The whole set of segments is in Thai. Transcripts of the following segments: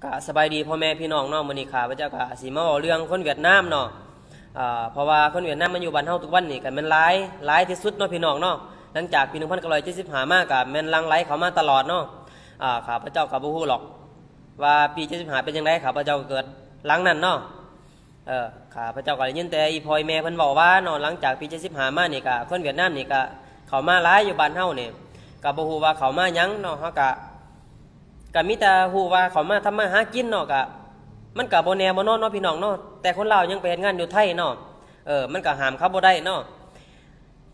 กะสบายดีพ่อแม่พี่น้องเนาะมื้อนี้ข้าพเจ้ากะสิมาเว้าเรื่องคนเวียดนามเนาะเพราะว่าคนเวียดนามมันอยู่บ้านเฮาทุกวันนี่ก็มันหลายที่สุดเนาะพี่น้องเนาะหลังจากปี1975มาก็แม่นหลั่งไหลเข้ามาตลอดเนาะข้าพเจ้าก็บ่ฮู้หรอกว่าปี75เป็นจังได๋ข้าพเจ้าเกิดหลังนั้นเนาะข้าพเจ้าก็ได้ยินแต่อีพ่อแม่เพิ่นเว้าว่าเนาะหลังจากปี75มานี่ก็คนเวียดนามนี่ก็เข้ามาหลายอยู่บ้านเฮานี่ก็บ่ฮู้ว่าเข้ามาหยังเนาะเฮาก็มีแต่ฮู้ว่าเขามาทำมาหากินเนาะก็มันก็บ่แน่บ่นอนเนาะพี่น้องเนาะแต่คนลาวยังไปเฮ็ดงานอยู่ไทยเนาะมันก็ห้ามเขาบ่ได้เนาะ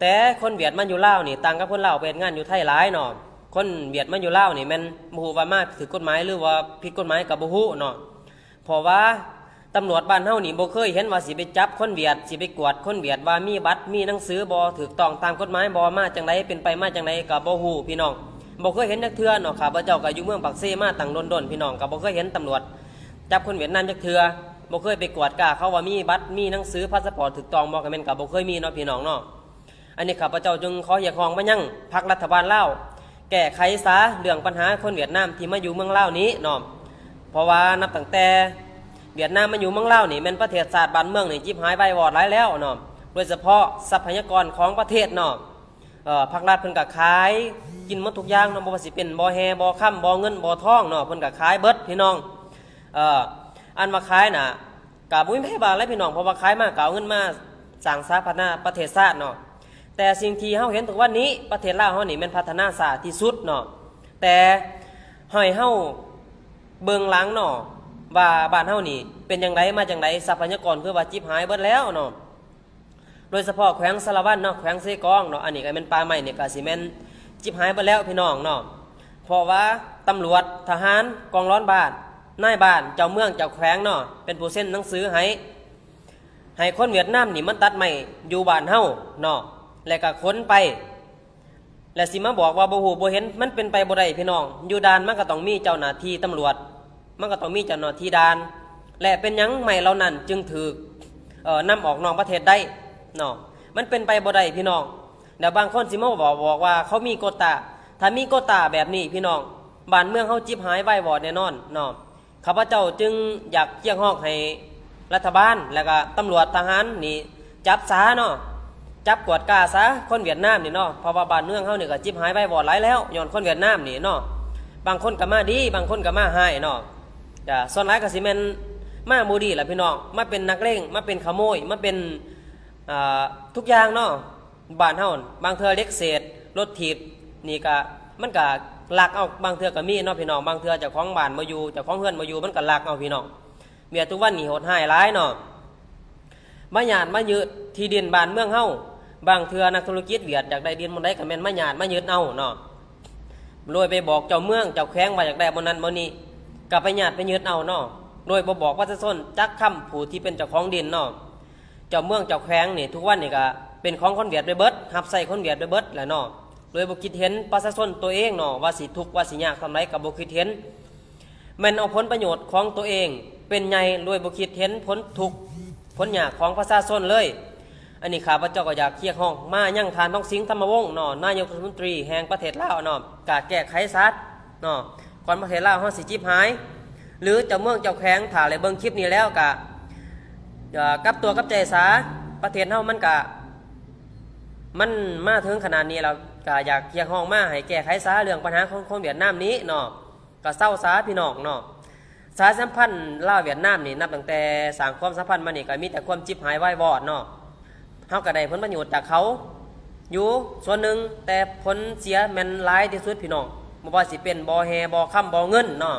แต่คนเวียดมาอยู่ลาวนี่ต่างกับคนลาวไปเฮ็ดงานอยู่ไทยหลายเนาะคนเวียดมาอยู่ลาวนี่แม่นบ่ฮู้ว่ามาถูกกฎหมายหรือว่าผิดกฎหมายก็บ่ฮู้เนาะเพราะว่าตำรวจบ้านเฮานี่บ่เคยเห็นว่าสิไปจับคนเวียดสิไปกวดคนเวียดว่ามีบัตรมีหนังสือบ่ถูกต้องตามกฎหมายบ่มาจังไดเป็นไปมาจังไดก็บ่ฮู้พี่น้องบ่เคยเห็นจักเทื่อเนาะข้าพเจ้าก็อยู่เมืองปักเซมาตั้งดนๆพี่น้องก็บ่เคยเห็นตำรวจจับคนเวียดนามจักเทื่อบ่เคยไปกวดกล้าเขาว่ามีบัตรมีหนังสือพาสปอร์ตถูกต้องบ่ก็แม่นก็บ่เคยมีเนาะพี่น้องเนาะอันนี้ข้าพเจ้าจึงขอเรียกร้องมายังพรรครัฐบาลลาวแก้ไขซะเรื่องปัญหาคนเวียดนามที่มาอยู่เมืองลาวนี้เนาะเพราะว่านับตั้งแต่เวียดนามมาอยู่เมืองลาวนี่แม่นประเทศชาติบ้านเมืองนี่จิบหายไปวอดหลายแล้วเนาะโดยเฉพาะทรัพยากรของประเทศเนาะภาครัฐเพิ่นก็ขายกินหมดทุกอย่างเนาะบ่ว่าสิเป็นบ่อแฮบ่อค่ำบ่อเงินบ่อทองเนาะเพิ่นก็ขายเบิดพี่น้องอันมาขายน่ะก็บ่มีไผบาแล้วพี่น้องเพราะว่าขายมาก็เอาเงินมาสร้างสาธารณประเทศชาติเนาะแต่สิ่งที่เฮาเห็นทุกวันนี้ประเทศลาวเฮานี่แม่นพัฒนาช้าที่สุดเนาะแต่ให้เฮาเบิ่งหลังเนาะว่าบ้านเฮานี่เป็นจังไดมาจังไดทรัพยากรคือว่าจิบหายเบิดแล้วเนาะโดยเฉพาะแขวงสารวัตรเนาะแขวงเซกองเนาะอันนี้ก็เป็นป่าไม้เนี่ยก็สิแม่นจิบหายไปแล้วพี่น้องเนาะเพราะว่าตำรวจทหารกองร้อนบ้านนายบ้านเจ้าเมืองเจ้าแขวงเนาะเป็นผู้เซ็นหนังสือให้คนเวียดนามนี่มันตัดไม้อยู่บ้านเฮาเนาะแล้วก็ขนไปและสิมาบอกว่าบ่ฮู้บ่เห็นมันเป็นไปบ่ได้พี่น้องอยู่ด่านมันก็ต้องมีเจ้าหน้าที่ตำรวจมันก็ต้องมีเจ้าหน้าที่ด่านและเป็นหยังไม้เหล่านั้นจึงถูกนำออกนอกประเทศได้เนาะมันเป็นไปบ่ได้พี่น้องเดี๋ยวบางคนสิมาบอกว่าเขามีโกตาถ้ามีโกตาแบบนี้พี่น้องบ้านเมืองเฮาจิบหายไว้วอดแน่นอนเนาะข้าพเจ้าจึงอยากเรียกร้องให้รัฐบาลแล้วก็ตำรวจทหารนี่จับซะเนาะจับกวดกล้าซะคนเวียดนามนี่เนาะเพราะว่าบ้านเมืองเฮานี่ก็จิบหายไว้วอดหลายแล้วย้อนคนเวียดนามนี่เนาะบางคนก็มาดีบางคนก็มาหายเนาะส่วนหลายก็สิแม่นมาบ่ดีล่ะพี่น้องมาเป็นนักเลงมาเป็นขโมยมาเป็นทุกอย่างเนาะบ้านเฮาบางเทื่อเล็กเศษรถถีบนี่ก็มันก็ลักเอาบางเทื่อก็มีเนาะพี่น้องบางเทื่อเจ้าของบ้านมาอยู่เจ้าของเฮือนมาอยู่มันก็ลักเอาพี่น้องเมียทุกวันนี่โหดร้ายหลายเนาะมาหยาดมายึดที่ดินบ้านเมืองเฮาบางเทื่อนักธุรกิจเวียดอยากได้ดินบนใดก็แม่นมาหยาดมายึดเอาเนาะโดยไปบอกเจ้าเมืองเจ้าแขวงว่าอยากได้บนนั้นบนนี้ก็ไปหยาดไปยึดเอาเนาะโดยบ่บอกประชาชนจักคำผู้ที่เป็นเจ้าของดินเนาะเจ้าเมืองเจ้าแขวงนี่ทุกวันนี่ก็เป็นของคนเวียดไปเบิดหับใส่คนเวียดไปเบิดแหละเนาะโดยบ่คิดเห็นประชาชนตัวเองเนาะว่าสิทุกข์ว่าสิยากทำไรก็บ่คิดเห็นมันเอาผลประโยชน์ของตัวเองเป็นใหญ่โดยบ่คิดเห็นผลทุกข์ผลยากของประชาชนเลยอันนี้ข้าพเจ้าก็อยากเรียกร้องมายังทานท้องสิงห์ธรรมวงศ์เนาะนายกรัฐมนตรีแห่งประเทศลาวเนาะกะแก้ไขซะเนาะก่อนประเทศลาวเฮาสิจิบหายหรือเจ้าเมืองเจ้าแขวงถ้าได้เบิ่งคลิปนี้แล้วกะกับตัวกับใจสาประเทศเฮามันมาถึงขนาดนี้แล้วก็อยากเรียกร้องมาให้แก้ไขซะเรื่องปัญหาของคนเวียดนามนี้เนาะก็เศร้าซะพี่น้องเนาะสายสัมพันธ์ลาวเวียดนามนี่นับตั้งแต่สร้างความสัมพันธ์มานี่ก็มีแต่ความจิบหายวายวอดเนาะเฮาก็ได้ผลประโยชน์จากเขาอยู่ส่วนหนึ่งแต่ผลเสียแม่นหลายที่สุดพี่น้องบ่ว่าสิเป็นบ่อแฮบ่อค่ำบ่อเงินเนาะ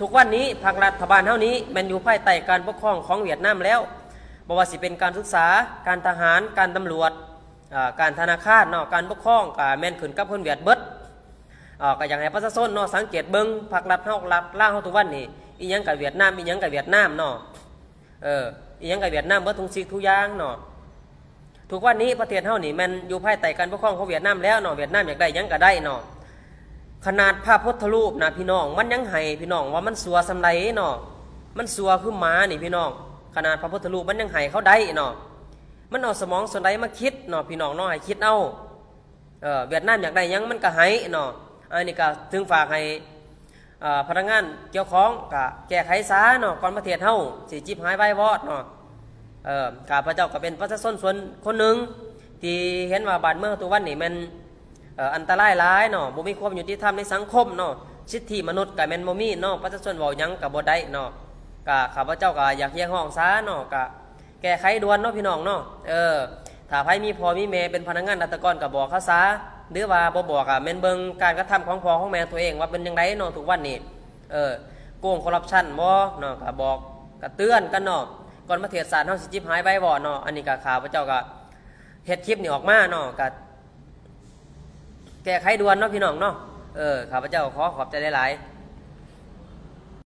ทุกวันนี้ภาครัฐบาลเท่านี้มันอยู่ภายใต้การปกครองของเวียดนามแล้วบ่ว่าสิเป็นการศึกษาการทหารการตำรวจการธนาคารเนาะการปกครองก็แม่นขึ้นกับคนเวียดเบิดก็อยากให้ประชาชนเนาะสังเกตเบิ่งภาครัฐเฮารัฐลาวเฮาทุกวันนี้อีหยังกับเวียดนามอีหยังกับเวียดนามเนาะอีหยังกับเวียดนามเบิดทุกสิ่งทุกอย่างเนาะทุกวันนี้ประเทศเฮานี่มันอยู่ภายใต้การปกครองของเวียดนามแล้วเนาะเวียดนามอยากได้หยังก็ได้เนาะขนาดพระพุทธรูปนะพี่น้องมันยังให้พี่น้องว่ามันสัวสำไรเนาะมันสัวคือหมานี่พี่น้องขนาดพระพุทธรูปมันยังให้เขาได้เนาะมันเอาสมองส่วนใดมาคิดเนาะพี่น้องเนาะให้คิดเอาเวียดนามอยากได้หยังมันก็ให้เนาะอันนี้ก็ถึงฝากให้ พนักงานเกี่ยวข้องก็แก้ไขซะเนาะก่อนประเทศเฮาสิจิบหายไว้วอดเนาะข้าพเจ้าก็เป็นประชาชนส่วนคนหนึ่งที่เห็นว่าบ้านเมืองตัววันนี้มันอันตรายหลายเนาะบ่มีความยุติธรรมในสังคมเนาะสิทธิมนุษย์ก็แม่นบ่มีเนาะประชาชนเว้าหยังก็บ่ได้เนาะก็ข้าพเจ้าก็อยากเรียกร้องซะเนาะก็แก้ไขด่วนเนาะพี่น้องเนาะถ้าไผมีพ่อมีแม่เป็นพนักงานราชการก็บอกเขาซะหรือว่าบ่บอกแม่นเบิ่งการกระทำของพ่อของแม่ตัวเองว่าเป็นจังไดเนาะทุกวันนี้โกงคอร์รัปชันบ่เนาะก็บอกก็เตือนกันเนาะก่อนประเทศชาติเฮาสิจิบหายไปบ่เนาะอันนี้ก็ข้าพเจ้าก็เฮ็ดคลิปนี่ออกมาเนาะก็แก้ไขด่วนเนาะพี่น้องเนาะข้าพเจ้าขอบใจหลายๆ